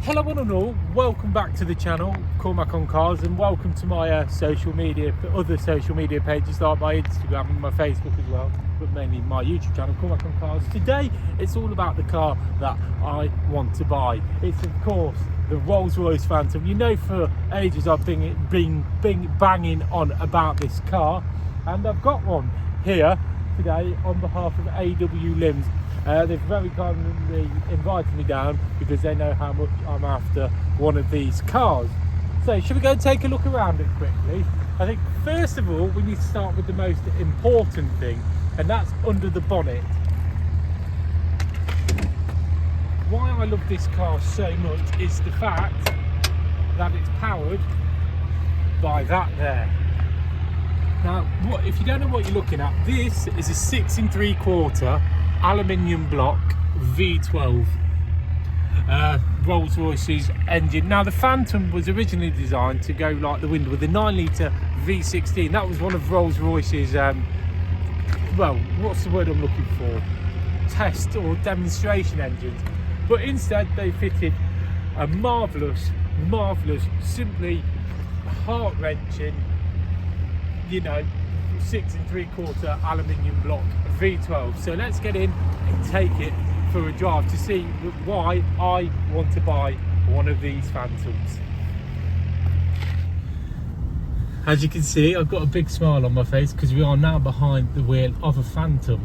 Hello one and all, welcome back to the channel, Cormac on Cars, and welcome to my other social media pages like my Instagram and my Facebook as well, but mainly my YouTube channel, Cormac on Cars. Today it's all about the car that I want to buy. It's of course the Rolls-Royce Phantom. You know, for ages I've been banging on about this car, and I've got one here today on behalf of AW Limbs. They've very kindly invited me down because they know how much I'm after one of these cars. So should we go and take a look around it quickly? I think first of all we need to start with the most important thing, and that's under the bonnet. Why I love this car so much is the fact that it's powered by that there. Now, if you don't know what you're looking at, this is a 6 3/4 aluminium block V12 Rolls-Royce's engine. Now the Phantom was originally designed to go like the wind with a 9 litre V16. That was one of Rolls-Royce's well, what's the word I'm looking for, test or demonstration engines, but instead they fitted a marvellous, simply heart-wrenching, you know, 6 3/4 aluminium block V12. So let's get in and take it for a drive to see why I want to buy one of these Phantoms. As you can see, I've got a big smile on my face because we are now behind the wheel of a Phantom.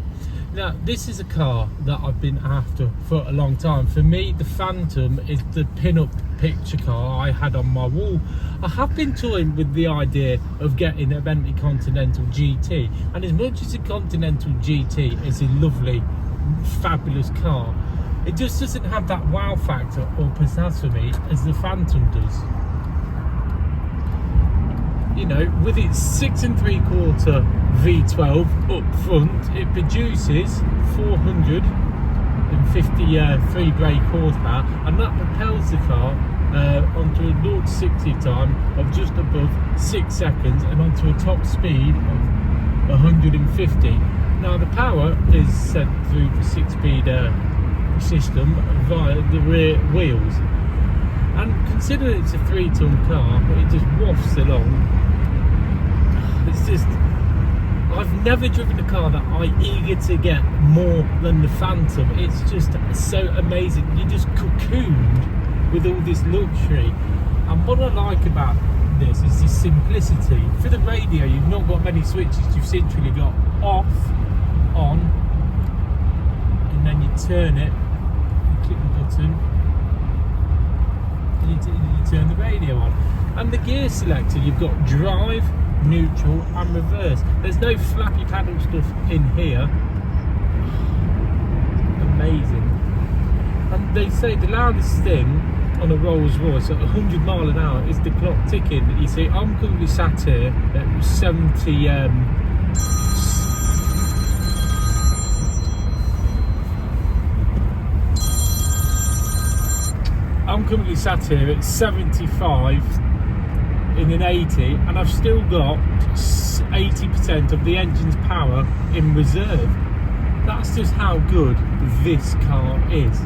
Now, this is a car that I've been after for a long time. For me, the Phantom is the pin-up picture car I had on my wall. I have been toying with the idea of getting a Bentley Continental GT, and as much as the Continental GT is a lovely, fabulous car, it just doesn't have that wow factor or pizzazz for me as the Phantom does. You know, with its 6 3/4 V12 up front, it produces 453 brake horsepower, and that propels the car onto a 0 to 60 time of just above 6 seconds and onto a top speed of 150. Now the power is sent through the 6-speed system via the rear wheels, and considering it's a 3-ton car, it just wafts along. It's just, I've never driven a car that I'm eager to get more than the Phantom. It's just so amazing. You're just cocooned with all this luxury. And what I like about this is the simplicity. For the radio, you've not got many switches. You've simply got off, on, and then you turn it, you click the button, and you turn the radio on. And the gear selector, you've got drive, neutral and reverse. There's no flappy paddle stuff in here. Amazing. And they say the loudest thing on a Rolls-Royce at 100 miles an hour is the clock ticking. You see, I'm currently sat here at 70 I'm currently sat here at 75 in an 80, and I've still got 80% of the engine's power in reserve. That's just how good this car is.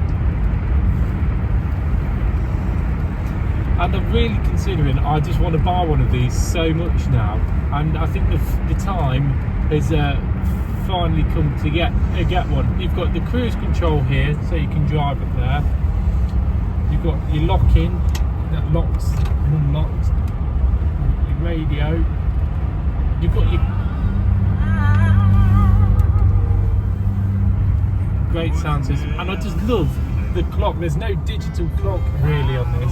And I'm really considering, I just want to buy one of these so much now, and I think the time has finally come to get one. You've got the cruise control here, so you can drive it there. You've got your lock-in, that locks and unlocks. Radio, you've got your great sound system, and I just love the clock. There's no digital clock really on this.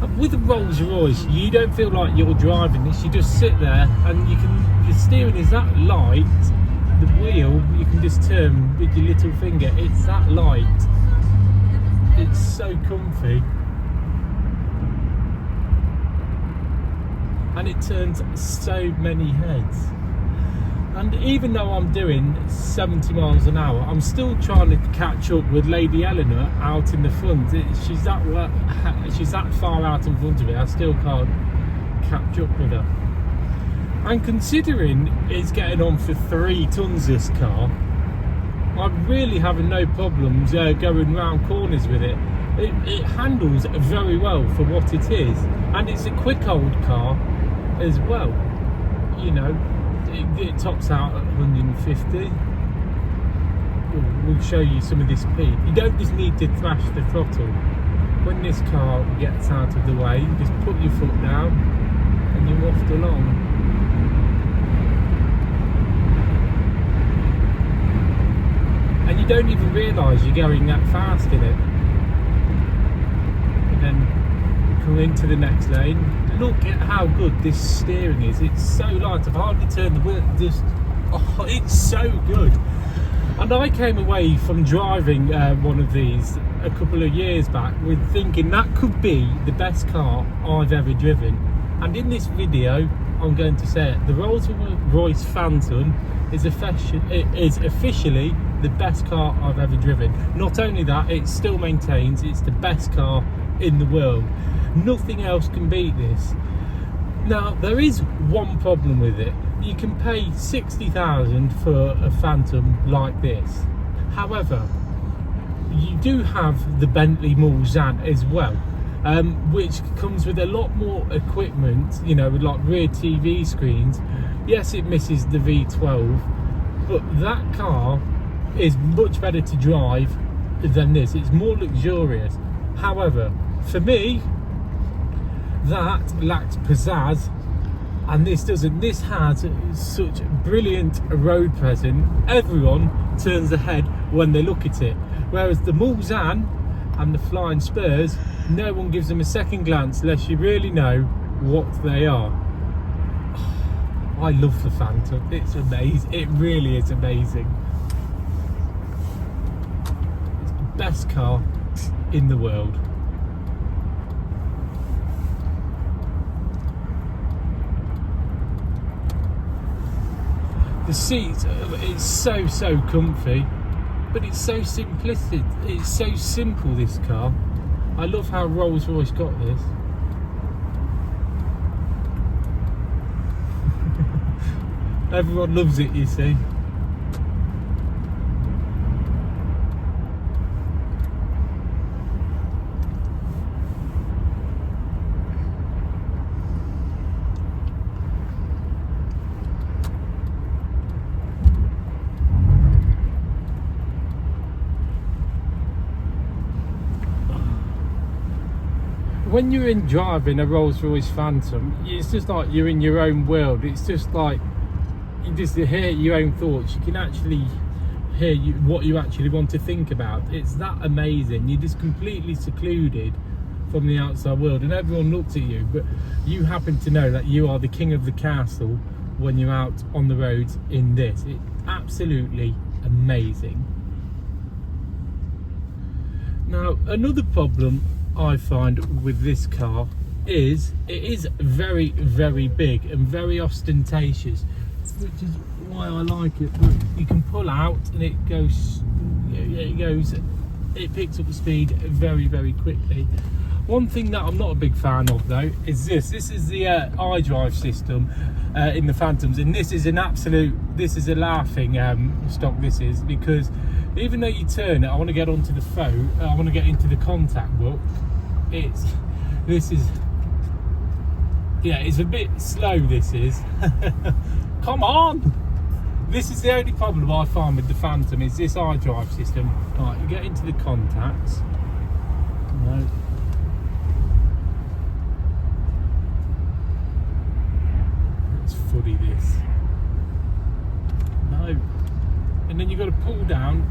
And with a Rolls-Royce, you don't feel like you're driving this. You just sit there, and the steering is that light. The wheel you can just turn with your little finger. It's that light. It's so comfy, and it turns so many heads. And even though I'm doing 70 miles an hour, I'm still trying to catch up with Lady Eleanor out in the front. She's that far out in front of me, I still can't catch up with her. And considering it's getting on for 3 tons, this car, I'm really having no problems going round corners with it. It handles very well for what it is, and it's a quick old car as well. You know, it tops out at 150. We'll show you some of this speed. You don't just need to thrash the throttle. When this car gets out of the way, you just put your foot down and you're waft along. And you don't even realise you're going that fast in it. And then come into the next lane. Look at how good this steering is. It's so light. I've hardly turned the wheel. It's so good. And I came away from driving one of these a couple of years back with thinking that could be the best car I've ever driven. And in this video, I'm going to say it, the Rolls-Royce Phantom is officially the best car I've ever driven. Not only that, it still maintains it's the best car in the world. Nothing else can beat this. Now, there is one problem with it. You can pay 60,000 for a Phantom like this. However, you do have the Bentley Mulsanne as well, which comes with a lot more equipment, you know, with like rear TV screens. Yes, it misses the V12, but that car is much better to drive than this. It's more luxurious. However, for me, that lacks pizzazz, and this doesn't. This has such brilliant road presence. Everyone turns their head when they look at it, whereas the Mulsanne and the Flying Spurs, no one gives them a second glance unless you really know what they are. I love the Phantom. It's amazing. It really is amazing. It's the best car in the world. The seats, it's so comfy, but it's so simplistic. It's so simple, this car. I love how Rolls-Royce got this. Everyone loves it, you see. When you're in driving a Rolls-Royce Phantom, it's just like you're in your own world. It's just like you just hear your own thoughts. You can actually hear what you actually want to think about. It's that amazing. You're just completely secluded from the outside world, and everyone looks at you, but you happen to know that you are the king of the castle when you're out on the roads in this. It's absolutely amazing. Now, another problem I find with this car is it is very big and very ostentatious, which is why I like it. But you can pull out and it picks up the speed very quickly. One thing that I'm not a big fan of though is this is the iDrive system in the Phantoms, and this is a laughing stock, this is, because even though you turn it, I want to get onto the phone, I want to get into the contact book, it's a bit slow, this is. Come on! This is the only problem I find with the Phantom, is this iDrive system. Right, you get into the contacts. No. It's funny, this. No. And then you've got to pull down.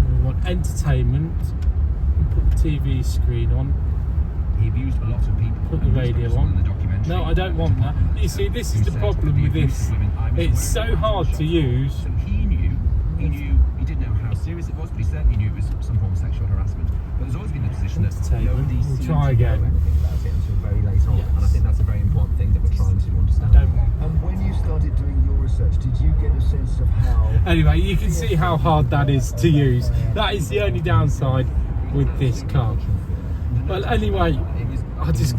We want entertainment. Put the TV screen on. He abused a lot of people. Put the radio on. No, I don't want that. You see, this is the problem with this. It's so hard to use. So he didn't know how serious it was, but he certainly knew it was some form of sexual harassment. But there's always been the position that nobody seems to know anything about it until very late on. Yes. And I think that's a very important thing that we're trying to understand. And when you started doing your research, did you get a sense of how... Anyway, you can see how hard that is to use. That is the only downside with this car. Well, anyway, I just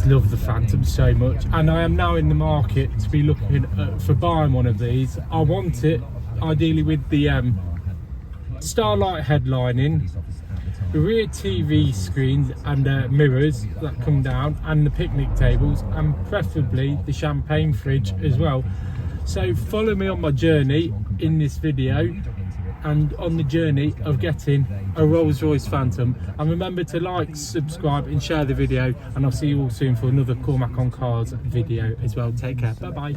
love the Phantom so much, and I am now in the market to be looking for buying one of these. I want it ideally with the starlight headlining, the rear TV screens and mirrors that come down, and the picnic tables, and preferably the champagne fridge as well. So follow me on my journey in this video and on the journey of getting a Rolls-Royce Phantom, and remember to like, subscribe and share the video, and I'll see you all soon for another Cormac on Cars video as well. Take care, bye bye.